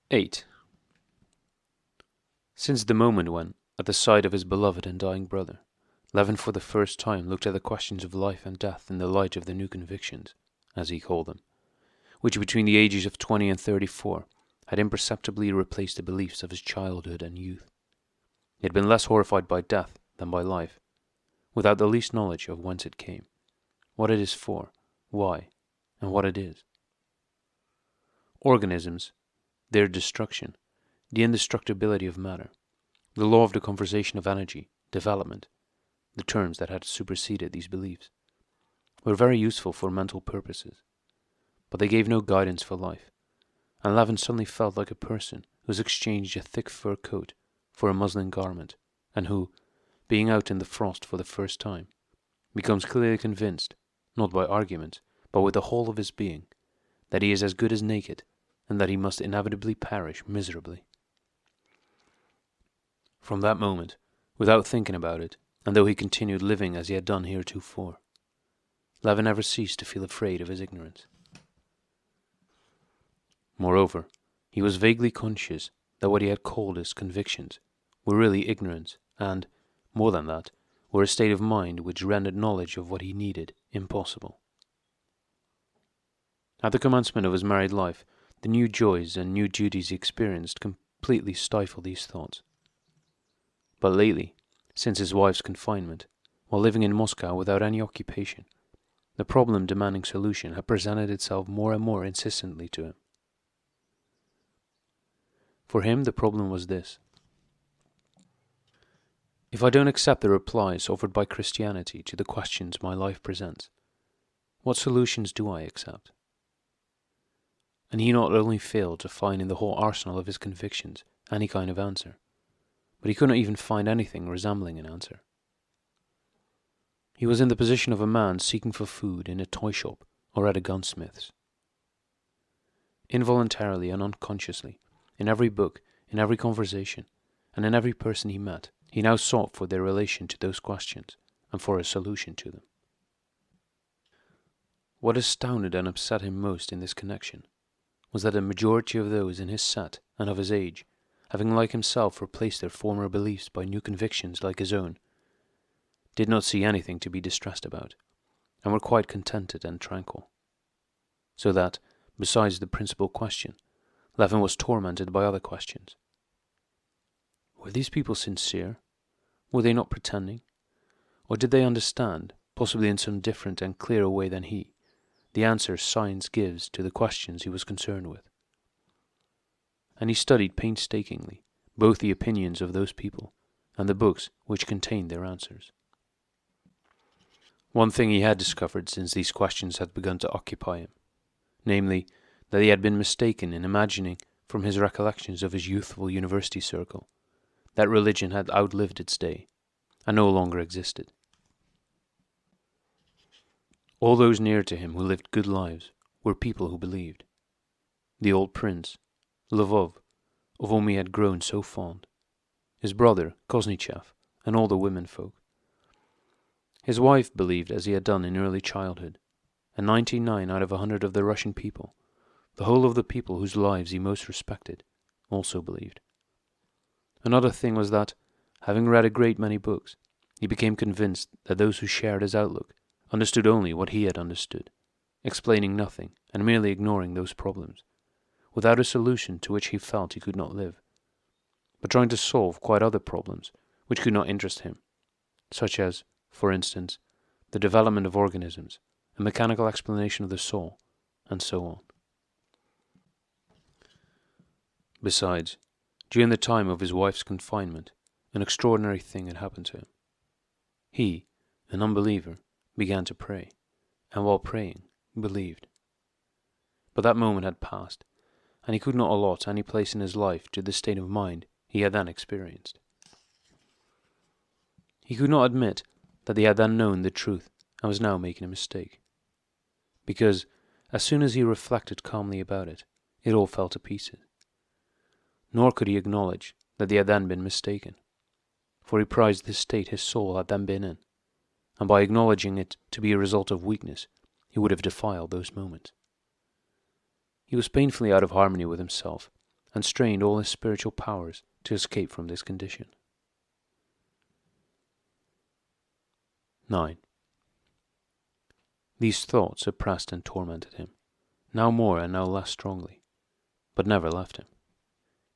8. Since the moment when, at the sight of his beloved and dying brother, Levin for the first time looked at the questions of life and death in the light of the new convictions, as he called them, which between the ages of 20 and 34 had imperceptibly replaced the beliefs of his childhood and youth, he had been less horrified by death than by life, without the least knowledge of whence it came, what it is for, why, and what it is. Organisms, their destruction, the indestructibility of matter, the law of the conservation of energy, development, the terms that had superseded these beliefs, were very useful for mental purposes, but they gave no guidance for life, and Levin suddenly felt like a person who has exchanged a thick fur coat for a muslin garment, and who, being out in the frost for the first time, becomes clearly convinced, not by argument, but with the whole of his being, that he is as good as naked, and that he must inevitably perish miserably. From that moment, without thinking about it, and though he continued living as he had done heretofore, Levin never ceased to feel afraid of his ignorance. Moreover, he was vaguely conscious that what he had called his convictions were really ignorance, and, more than that, were a state of mind which rendered knowledge of what he needed impossible. At the commencement of his married life, the new joys and new duties he experienced completely stifled these thoughts. But lately, since his wife's confinement, while living in Moscow without any occupation, the problem demanding solution had presented itself more and more insistently to him. For him, the problem was this: if I don't accept the replies offered by Christianity to the questions my life presents, what solutions do I accept? And he not only failed to find in the whole arsenal of his convictions any kind of answer, but he could not even find anything resembling an answer. He was in the position of a man seeking for food in a toy shop or at a gunsmith's. Involuntarily and unconsciously, in every book, in every conversation, and in every person he met, he now sought for their relation to those questions and for a solution to them. What astounded and upset him most in this connection was that the majority of those in his set and of his age, having like himself replaced their former beliefs by new convictions like his own, did not see anything to be distressed about, and were quite contented and tranquil. So that, besides the principal question, Levin was tormented by other questions. Were these people sincere? Were they not pretending? Or did they understand, possibly in some different and clearer way than he, the answers science gives to the questions he was concerned with? And he studied painstakingly both the opinions of those people and the books which contained their answers. One thing he had discovered since these questions had begun to occupy him, namely, that he had been mistaken in imagining, from his recollections of his youthful university circle, that religion had outlived its day, and no longer existed. All those near to him who lived good lives were people who believed. The old prince, Lvov, of whom he had grown so fond, his brother, Koznichev, and all the women folk. His wife believed as he had done in early childhood, and 99 out of 100 of the Russian people, the whole of the people whose lives he most respected, also believed. Another thing was that, having read a great many books, he became convinced that those who shared his outlook understood only what he had understood, explaining nothing and merely ignoring those problems, without a solution to which he felt he could not live, but trying to solve quite other problems which could not interest him, such as, for instance, the development of organisms, a mechanical explanation of the soul, and so on. Besides, during the time of his wife's confinement, an extraordinary thing had happened to him. He, an unbeliever, began to pray, and while praying, believed. But that moment had passed, and he could not allot any place in his life to the state of mind he had then experienced. He could not admit that he had then known the truth and was now making a mistake, because, as soon as he reflected calmly about it, it all fell to pieces. Nor could he acknowledge that he had then been mistaken, for he prized the state his soul had then been in, and by acknowledging it to be a result of weakness, he would have defiled those moments. He was painfully out of harmony with himself, and strained all his spiritual powers to escape from this condition. 9. These thoughts oppressed and tormented him, now more and now less strongly, but never left him.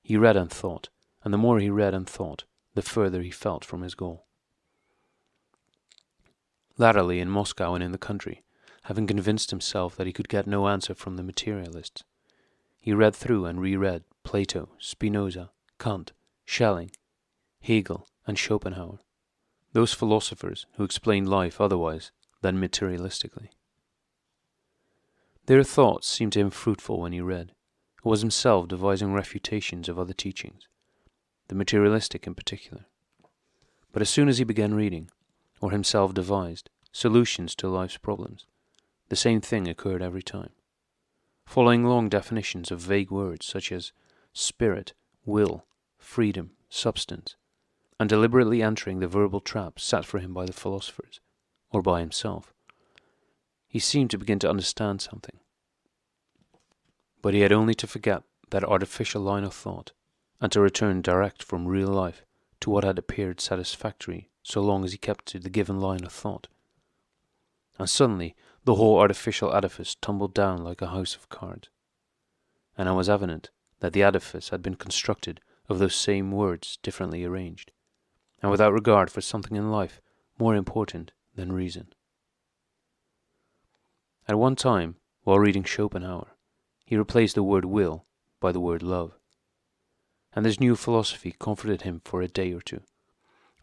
He read and thought, and the more he read and thought, the further he felt from his goal. Latterly, in Moscow and in the country, having convinced himself that he could get no answer from the materialists, he read through and reread Plato, Spinoza, Kant, Schelling, Hegel, and Schopenhauer, those philosophers who explained life otherwise than materialistically. Their thoughts seemed to him fruitful when he read, or was himself devising refutations of other teachings, the materialistic in particular. But as soon as he began reading, or himself devised, solutions to life's problems, the same thing occurred every time. Following long definitions of vague words such as spirit, will, freedom, substance, and deliberately entering the verbal trap set for him by the philosophers, or by himself, he seemed to begin to understand something. But he had only to forget that artificial line of thought, and to return direct from real life to what had appeared satisfactory so long as he kept to the given line of thought. And suddenly the whole artificial edifice tumbled down like a house of cards, and it was evident that the edifice had been constructed of those same words differently arranged, and without regard for something in life more important than reason. At one time, while reading Schopenhauer, he replaced the word will by the word love, and this new philosophy comforted him for a day or two,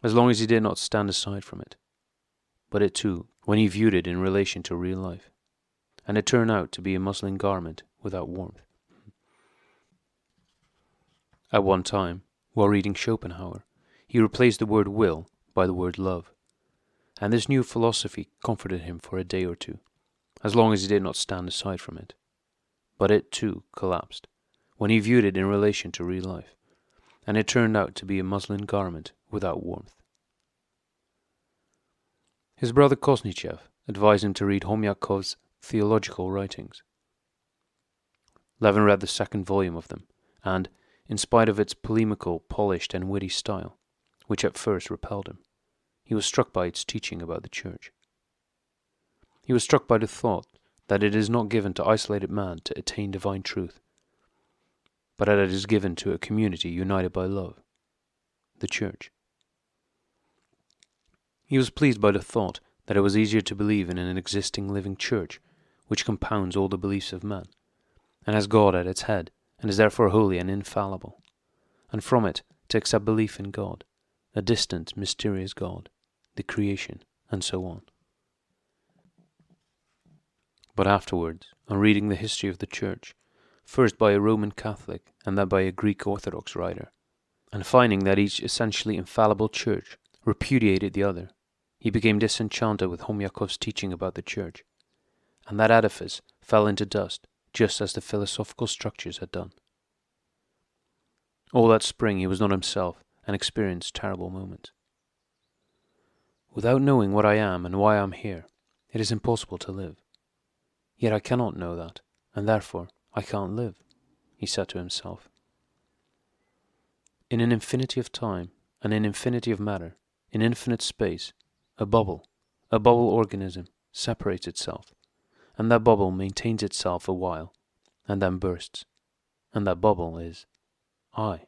as long as he did not stand aside from it. But it too, when he viewed it in relation to real life, and it turned out to be a muslin garment without warmth. At one time, while reading Schopenhauer, he replaced the word will by the word love, and this new philosophy comforted him for a day or two, as long as he did not stand aside from it. But it too collapsed, when he viewed it in relation to real life, and it turned out to be a muslin garment without warmth. His brother Kosnichev advised him to read Homyakov's theological writings. Levin read the second volume of them, and, in spite of its polemical, polished, and witty style, which at first repelled him, he was struck by its teaching about the Church. He was struck by the thought that it is not given to isolated man to attain divine truth, but that it is given to a community united by love, the Church. He was pleased by the thought that it was easier to believe in an existing living Church which compounds all the beliefs of man, and has God at its head, and is therefore holy and infallible, and from it to accept belief in God, a distant, mysterious God, the creation, and so on. But afterwards, on reading the history of the Church, first by a Roman Catholic and then by a Greek Orthodox writer, and finding that each essentially infallible Church repudiated the other, he became disenchanted with Homyakov's teaching about the Church, and that edifice fell into dust just as the philosophical structures had done. All that spring he was not himself and experienced terrible moments. Without knowing what I am and why I am here, it is impossible to live. Yet I cannot know that, and therefore I can't live, he said to himself. In an infinity of time, and in infinity of matter, in infinite space, a bubble organism, separates itself, and that bubble maintains itself a while, and then bursts, and that bubble is I.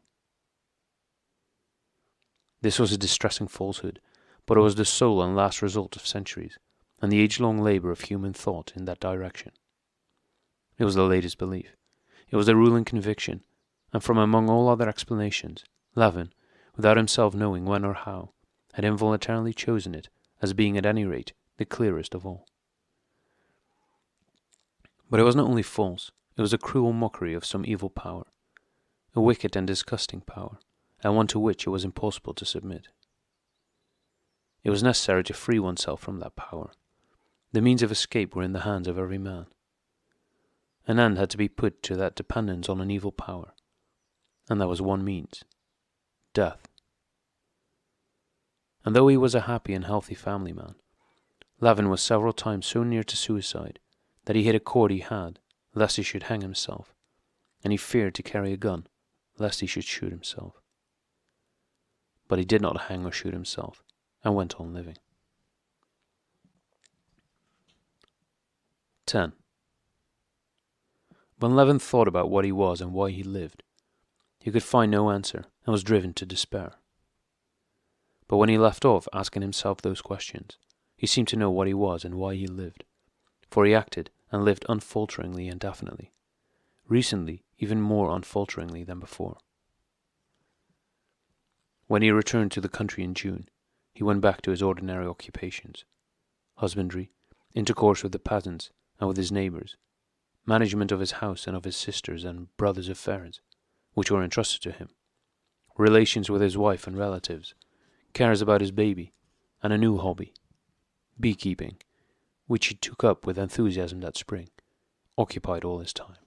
This was a distressing falsehood, but it was the sole and last result of centuries, and the age-long labor of human thought in that direction. It was the latest belief. It was the ruling conviction, and from among all other explanations, Levin, without himself knowing when or how, had involuntarily chosen it as being at any rate the clearest of all. But it was not only false, it was a cruel mockery of some evil power, a wicked and disgusting power, and one to which it was impossible to submit. It was necessary to free oneself from that power. The means of escape were in the hands of every man. An end had to be put to that dependence on an evil power, and that was one means: death. And though he was a happy and healthy family man, Levin was several times so near to suicide that he hit a cord he had, lest he should hang himself, and he feared to carry a gun, lest he should shoot himself. But he did not hang or shoot himself, and went on living. 10. When Levin thought about what he was and why he lived, he could find no answer and was driven to despair. But when he left off asking himself those questions, he seemed to know what he was and why he lived, for he acted and lived unfalteringly and definitely, recently even more unfalteringly than before. When he returned to the country in June, he went back to his ordinary occupations: husbandry, intercourse with the peasants and with his neighbours, management of his house and of his sisters' and brothers' affairs, which were entrusted to him, relations with his wife and relatives, cares about his baby, and a new hobby, beekeeping, which he took up with enthusiasm that spring, occupied all his time.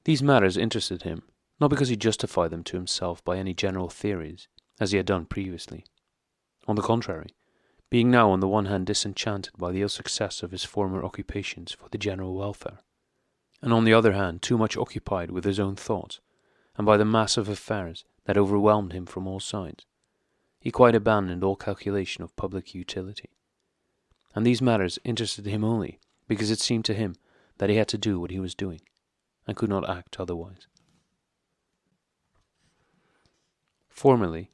These matters interested him, not because he justified them to himself by any general theories, as he had done previously. On the contrary, being now on the one hand disenchanted by the ill success of his former occupations for the general welfare, and on the other hand too much occupied with his own thoughts, and by the mass of affairs that overwhelmed him from all sides, he quite abandoned all calculation of public utility. And these matters interested him only because it seemed to him that he had to do what he was doing, and could not act otherwise. Formerly,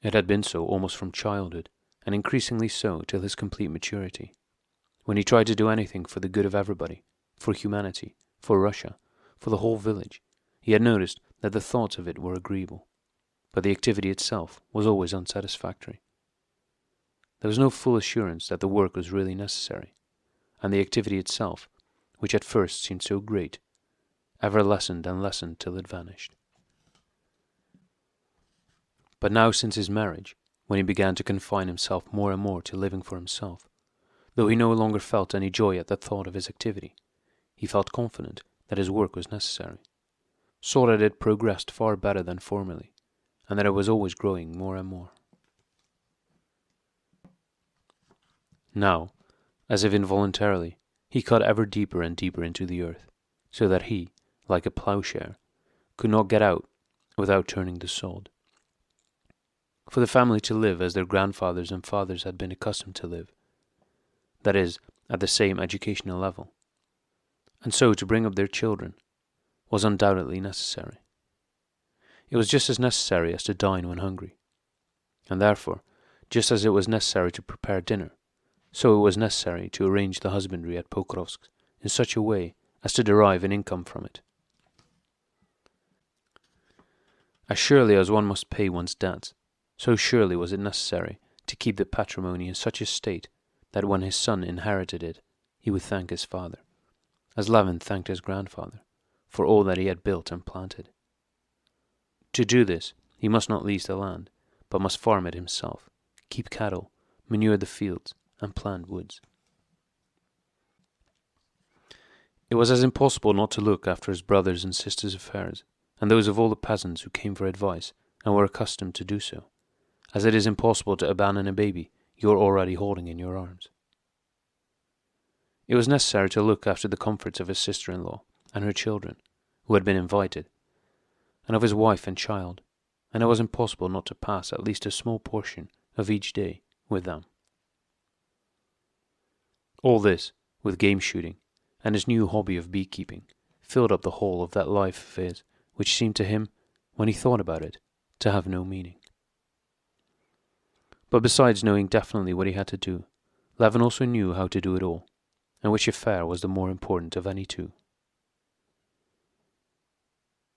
it had been so almost from childhood, and increasingly so till his complete maturity. When he tried to do anything for the good of everybody, for humanity, for Russia, for the whole village, he had noticed that the thoughts of it were agreeable, but the activity itself was always unsatisfactory. There was no full assurance that the work was really necessary, and the activity itself, which at first seemed so great, ever lessened and lessened till it vanished. But now, since his marriage, when he began to confine himself more and more to living for himself, though he no longer felt any joy at the thought of his activity, he felt confident that his work was necessary, saw that it progressed far better than formerly, and that it was always growing more and more. Now, as if involuntarily, he cut ever deeper and deeper into the earth, so that he, like a ploughshare, could not get out without turning the sod. For the family to live as their grandfathers and fathers had been accustomed to live, that is, at the same educational level, and so to bring up their children, was undoubtedly necessary. It was just as necessary as to dine when hungry, and therefore, just as it was necessary to prepare dinner, so it was necessary to arrange the husbandry at Pokrovsk in such a way as to derive an income from it. As surely as one must pay one's debts, so surely was it necessary to keep the patrimony in such a state that when his son inherited it, he would thank his father, as Levin thanked his grandfather, for all that he had built and planted. To do this, he must not lease the land, but must farm it himself, keep cattle, manure the fields, and plant woods. It was as impossible not to look after his brothers' and sisters' affairs, and those of all the peasants who came for advice and were accustomed to do so, as it is impossible to abandon a baby you are already holding in your arms. It was necessary to look after the comforts of his sister-in-law and her children, who had been invited, and of his wife and child, and it was impossible not to pass at least a small portion of each day with them. All this, with game shooting, and his new hobby of beekeeping, filled up the whole of that life of his, which seemed to him, when he thought about it, to have no meaning. But besides knowing definitely what he had to do, Levin also knew how to do it all, and which affair was the more important of any two.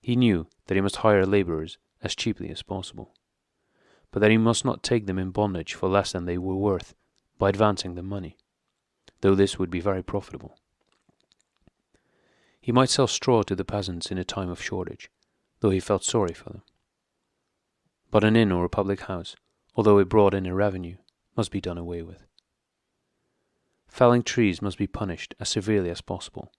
He knew that he must hire labourers as cheaply as possible, but that he must not take them in bondage for less than they were worth by advancing them money, though this would be very profitable. He might sell straw to the peasants in a time of shortage, though he felt sorry for them. But an inn or a public house, although it brought in a revenue, must be done away with. Felling trees must be punished as severely as possible.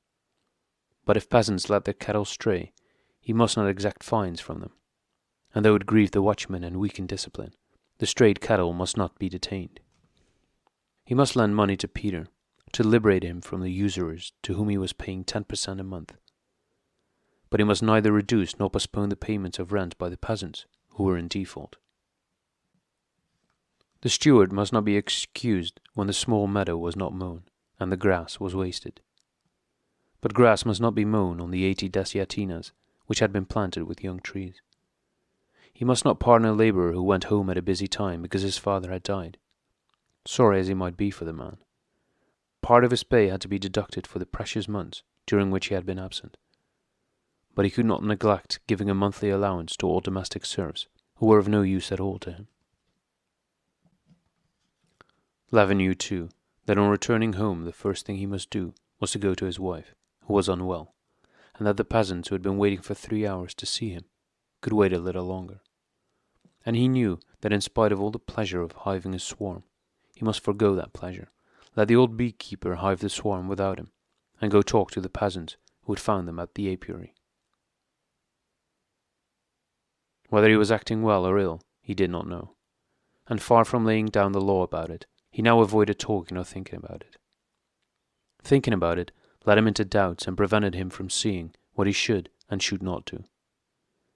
But if peasants let their cattle stray, he must not exact fines from them, and though it grieved the watchmen and weakened discipline, the strayed cattle must not be detained. He must lend money to Peter, to liberate him from the usurers to whom he was paying 10% a month. but he must neither reduce nor postpone the payment of rent by the peasants, who were in default. The steward must not be excused when the small meadow was not mown, and the grass was wasted. But grass must not be mown on the 80 desiatinas which had been planted with young trees. He must not pardon a labourer who went home at a busy time because his father had died, sorry as he might be for the man. Part of his pay had to be deducted for the precious months during which he had been absent, but he could not neglect giving a monthly allowance to all domestic serfs who were of no use at all to him. Levin knew, too, that on returning home the first thing he must do was to go to his wife, who was unwell, and that the peasants who had been waiting for 3 hours to see him could wait a little longer. And he knew that in spite of all the pleasure of hiving a swarm, he must forego that pleasure, let the old beekeeper hive the swarm without him, and go talk to the peasants who had found them at the apiary. Whether he was acting well or ill, he did not know, and far from laying down the law about it, he now avoided talking or thinking about it. Thinking about it led him into doubts and prevented him from seeing what he should and should not do.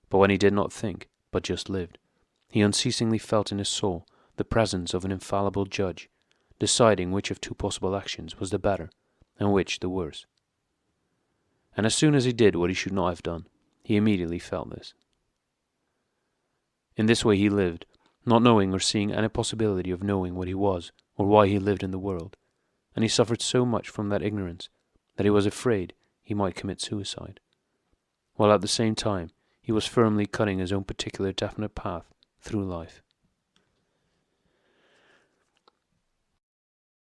But when he did not think, but just lived, he unceasingly felt in his soul the presence of an infallible judge, deciding which of two possible actions was the better and which the worse. And as soon as he did what he should not have done, he immediately felt this. In this way he lived, not knowing or seeing any possibility of knowing what he was or why he lived in the world, and he suffered so much from that ignorance that he was afraid he might commit suicide, while at the same time he was firmly cutting his own particular definite path through life.